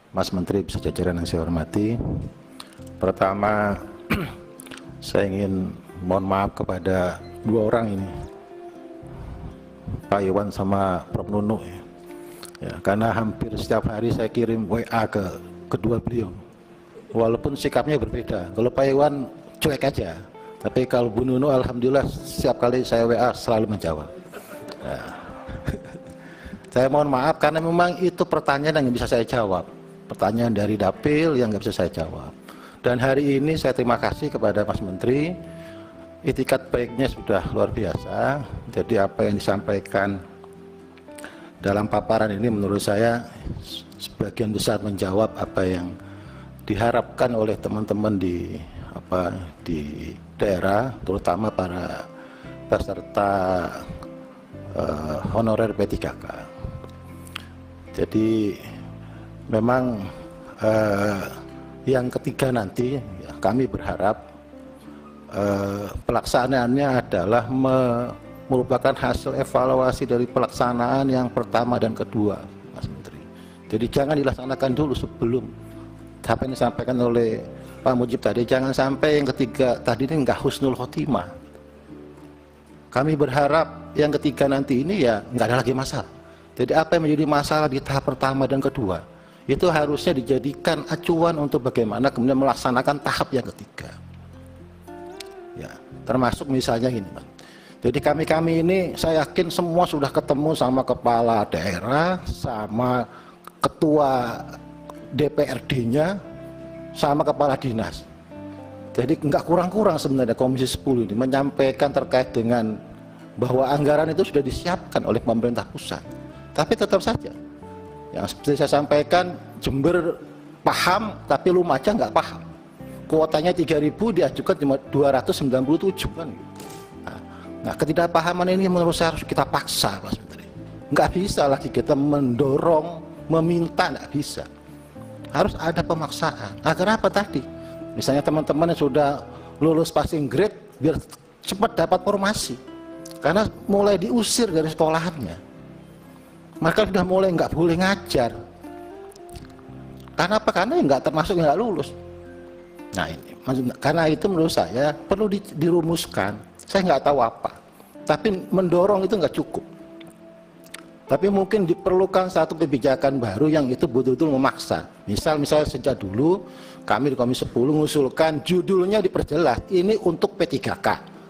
Mas Menteri beserta jajaran yang saya hormati. Pertama, saya ingin mohon maaf kepada dua orang ini, Pak Iwan sama Prof. Nunu ya, karena hampir setiap hari saya kirim WA ke kedua beliau, walaupun sikapnya berbeda. Kalau Pak Iwan cuek aja, tapi kalau Bu Nunu alhamdulillah setiap kali saya WA selalu menjawab ya. Saya mohon maaf karena memang itu pertanyaan yang bisa saya jawab, pertanyaan dari Dapil yang nggak bisa saya jawab. Dan hari ini saya terima kasih kepada Mas Menteri, itikat baiknya sudah luar biasa. Jadi apa yang disampaikan dalam paparan ini menurut saya sebagian besar menjawab apa yang diharapkan oleh teman-teman di daerah, terutama para peserta honorer P3K. Jadi memang yang ketiga nanti ya, kami berharap pelaksanaannya adalah merupakan hasil evaluasi dari pelaksanaan yang pertama dan kedua, Mas Menteri. Jadi jangan dilaksanakan dulu sebelum apa yang disampaikan oleh Pak Mujib tadi, jangan sampai yang ketiga tadi ini nggak husnul khotimah. Kami berharap yang ketiga nanti ini ya nggak ada lagi masalah. Jadi apa yang menjadi masalah di tahap pertama dan kedua itu harusnya dijadikan acuan untuk bagaimana kemudian melaksanakan tahap yang ketiga. Ya, termasuk misalnya ini, Pak. Jadi kami ini saya yakin semua sudah ketemu sama kepala daerah, sama ketua DPRD-nya, sama kepala dinas. Jadi nggak kurang-kurang sebenarnya Komisi 10 ini menyampaikan terkait dengan bahwa anggaran itu sudah disiapkan oleh pemerintah pusat. Tapi tetap saja, yang seperti saya sampaikan, Jember paham, tapi Lumajang nggak paham. Kuotanya 3.000 diajukan cuma 297 kan. Nah, ketidakpahaman ini menurut saya harus kita paksa, Mas Menteri. Nggak bisa lagi kita mendorong, meminta, nggak bisa. Harus ada pemaksaan. Agar apa tadi? Misalnya teman-teman yang sudah lulus passing grade, biar cepat dapat formasi. Karena mulai diusir dari sekolahannya. Mereka sudah mulai nggak boleh ngajar. Karena apa? Karena nggak termasuk yang nggak lulus. Nah ini, karena itu menurut saya perlu dirumuskan. Saya nggak tahu apa, tapi mendorong itu nggak cukup. Tapi mungkin diperlukan satu kebijakan baru yang itu betul-betul memaksa. Misalnya sejak dulu kami di Komisi 10 mengusulkan judulnya diperjelas. Ini untuk P3K.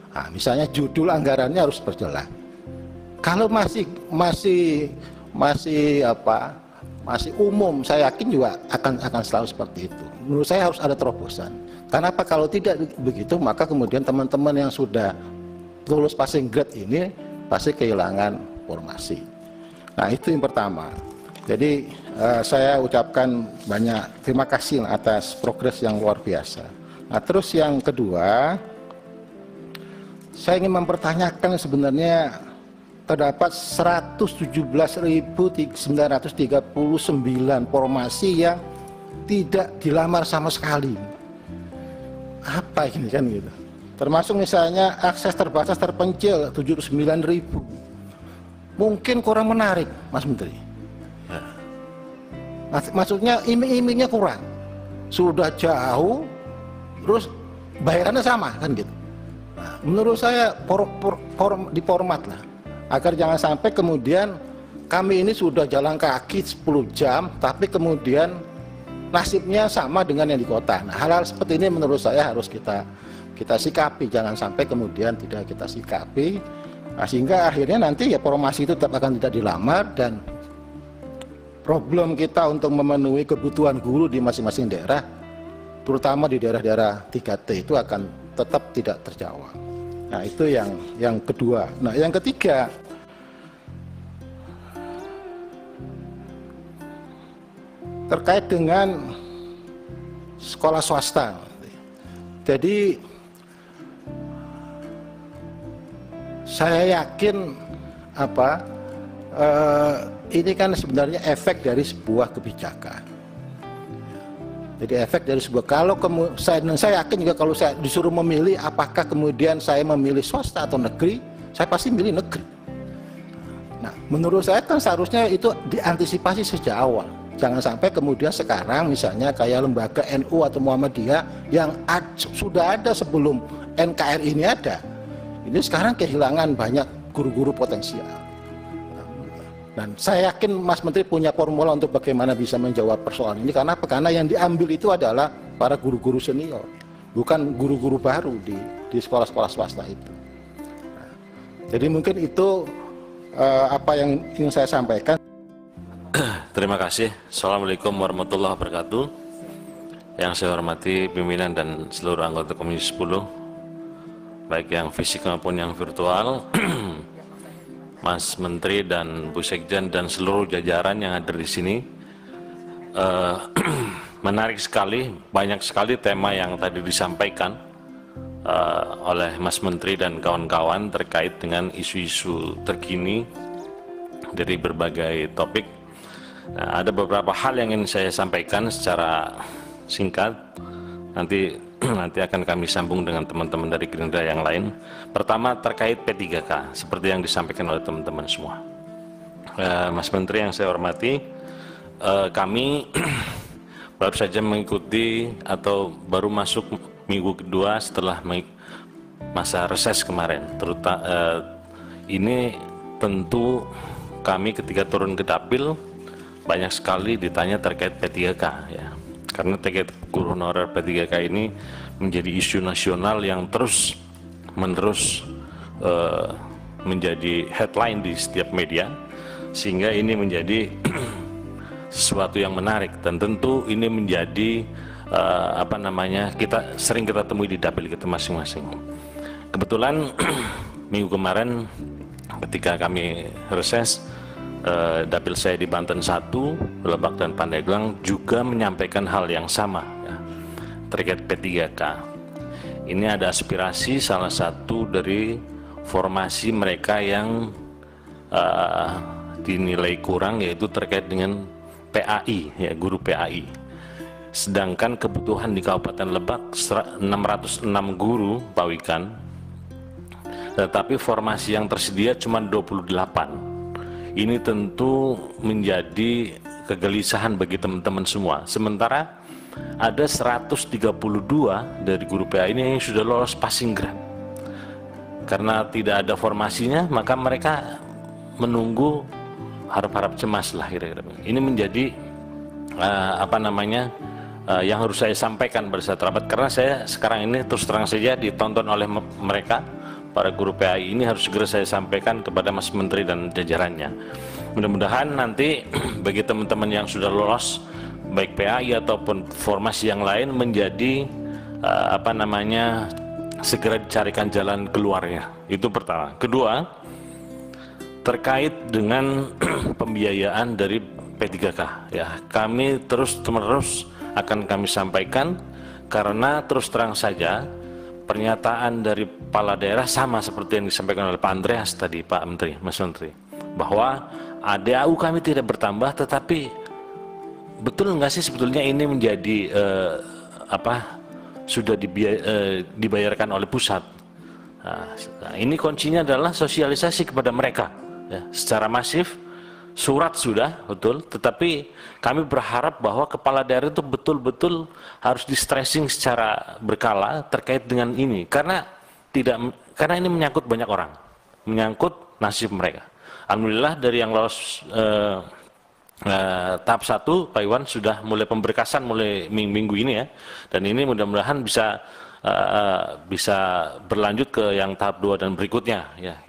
Nah, misalnya judul anggarannya harus diperjelas. Kalau masih umum, saya yakin juga akan selalu seperti itu. Menurut saya harus ada terobosan. Karena apa? Kalau tidak begitu, maka kemudian teman-teman yang sudah lulus passing grade ini pasti kehilangan formasi. Nah itu yang pertama. Jadi saya ucapkan banyak terima kasih atas progres yang luar biasa. Nah terus yang kedua, saya ingin mempertanyakan sebenarnya terdapat 117.939 formasi yang tidak dilamar sama sekali. Apa ini kan gitu. Termasuk misalnya akses terbatas terpencil 79.000. Mungkin kurang menarik, Mas Menteri. Ya. Maksudnya iming-imingnya kurang. Sudah jauh, terus bayarannya sama kan gitu. Nah, menurut saya diformat lah. Agar jangan sampai kemudian kami ini sudah jalan kaki 10 jam, tapi kemudian nasibnya sama dengan yang di kota. Nah, hal-hal seperti ini menurut saya harus kita sikapi, jangan sampai kemudian tidak kita sikapi, nah, sehingga akhirnya nanti ya formasi itu tetap akan tidak dilamar dan problem kita untuk memenuhi kebutuhan guru di masing-masing daerah, terutama di daerah-daerah 3T itu akan tetap tidak terjawab. Nah itu yang kedua. Nah yang ketiga, terkait dengan sekolah swasta. Jadi saya yakin ini kan sebenarnya efek dari sebuah kebijakan. Jadi efek dari sebuah, saya yakin juga kalau saya disuruh memilih apakah kemudian saya memilih swasta atau negeri, saya pasti milih negeri. Nah menurut saya kan seharusnya itu diantisipasi sejak awal. Jangan sampai kemudian sekarang misalnya kayak lembaga NU atau Muhammadiyah yang sudah ada sebelum NKRI ini ada, ini sekarang kehilangan banyak guru-guru potensial. Dan saya yakin Mas Menteri punya formula untuk bagaimana bisa menjawab persoalan ini, karena yang diambil itu adalah para guru-guru senior, bukan guru-guru baru di sekolah-sekolah swasta itu. Nah, jadi mungkin itu apa yang ingin saya sampaikan. Terima kasih. Assalamualaikum warahmatullahi wabarakatuh. Yang saya hormati pimpinan dan seluruh anggota Komisi 10, baik yang fisik maupun yang virtual, Mas Menteri dan Bu Sekjen dan seluruh jajaran yang hadir di sini. Menarik sekali, banyak sekali tema yang tadi disampaikan oleh Mas Menteri dan kawan-kawan terkait dengan isu-isu terkini dari berbagai topik. Nah, ada beberapa hal yang ingin saya sampaikan secara singkat, nanti akan kami sambung dengan teman-teman dari Gerindra yang lain. Pertama terkait P3K, seperti yang disampaikan oleh teman-teman semua. Mas Menteri yang saya hormati, kami baru saja mengikuti atau baru masuk minggu kedua setelah masa reses kemarin. Ini tentu kami ketika turun ke dapil banyak sekali ditanya terkait P3K, ya. Karena terkait guru honorer P3K ini menjadi isu nasional yang terus-menerus menjadi headline di setiap media, sehingga ini menjadi sesuatu yang menarik dan tentu ini menjadi sering kita temui di dapil kita masing-masing. Kebetulan minggu kemarin ketika kami reses, dapil saya di Banten 1, Lebak dan Pandeglang juga menyampaikan hal yang sama, ya, terkait P3K. Ini ada aspirasi salah satu dari formasi mereka yang dinilai kurang, yaitu terkait dengan PAI, ya, guru PAI. Sedangkan kebutuhan di Kabupaten Lebak 606 guru pawikan, tetapi formasi yang tersedia cuma 28. Ini tentu menjadi kegelisahan bagi teman-teman semua. Sementara ada 132 dari guru PAI ini yang sudah lolos passing grade. Karena tidak ada formasinya, maka mereka menunggu, harap-harap cemas lah kira-kira. Ini menjadi yang harus saya sampaikan pada saat rapat, karena saya sekarang ini terus terang saja ditonton oleh mereka. Para guru PAI ini harus segera saya sampaikan kepada Mas Menteri dan jajarannya. Mudah-mudahan nanti bagi teman-teman yang sudah lolos baik PAI ataupun formasi yang lain menjadi segera dicarikan jalan keluarnya. Itu pertama. Kedua, terkait dengan pembiayaan dari P3K, ya, kami terus-menerus akan kami sampaikan, karena terus terang saja pernyataan dari kepala daerah sama seperti yang disampaikan oleh Pak Andreas tadi, Pak Menteri, Mas Menteri, bahwa ADAU kami tidak bertambah, tetapi betul nggak sih sebetulnya ini menjadi sudah dibayarkan oleh pusat. Nah, ini kuncinya adalah sosialisasi kepada mereka, ya, secara masif. Surat sudah betul, tetapi kami berharap bahwa kepala daerah itu betul-betul harus di stressing secara berkala terkait dengan ini, karena ini menyangkut banyak orang, menyangkut nasib mereka. Alhamdulillah dari yang lolos tahap 1, Pak Iwan sudah mulai pemberkasan mulai minggu ini, ya, dan ini mudah-mudahan bisa berlanjut ke yang tahap 2 dan berikutnya, ya.